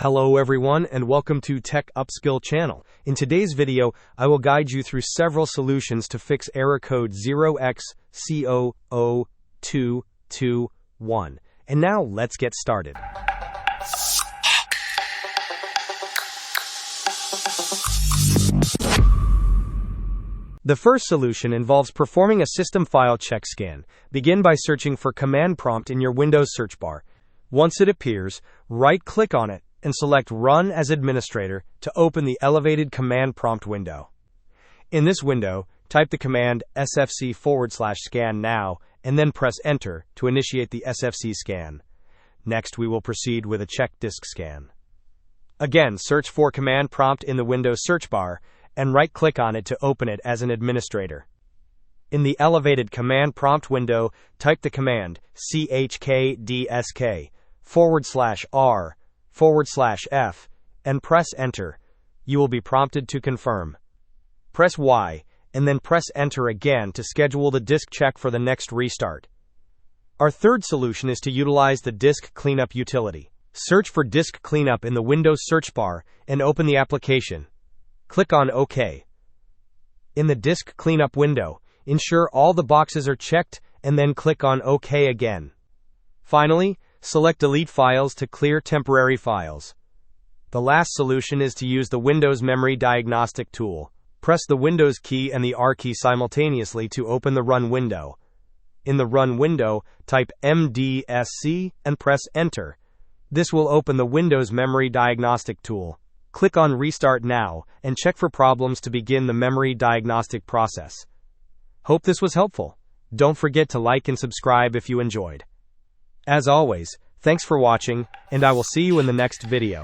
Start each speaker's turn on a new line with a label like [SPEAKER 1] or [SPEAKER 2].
[SPEAKER 1] Hello everyone and welcome to Tech Upskill channel. In today's video, I will guide you through several solutions to fix error code 0xc0000221. And now let's get started. The first solution involves performing a system file check scan. Begin by searching for command prompt in your Windows search bar. Once it appears, right-click on it and select Run as Administrator to open the elevated command prompt window. In this window, type the command sfc/scannow and then press Enter to initiate the SFC scan. Next, we will proceed with a chkdsk scan. Again, search for command prompt in the Windows search bar and right-click on it to open it as an administrator. In the elevated command prompt window, type the command chkdsk/r/f and press Enter. You will be prompted to confirm. Press Y and then press Enter again to schedule the disk check for the next restart. Our third solution is to utilize the disk cleanup utility. Search for disk cleanup in the Windows search bar and open the application. Click on OK. In the disk cleanup window, ensure all the boxes are checked and then click on OK again. Finally, select Delete Files to clear temporary files. The last solution is to use the Windows Memory Diagnostic tool. Press the Windows key and the R key simultaneously to open the Run window. In the Run window, type MDSC and press Enter. This will open the Windows Memory Diagnostic tool. Click on Restart Now and check for problems to begin the memory diagnostic process. Hope this was helpful. Don't forget to like and subscribe if you enjoyed. As always, thanks for watching, and I will see you in the next video.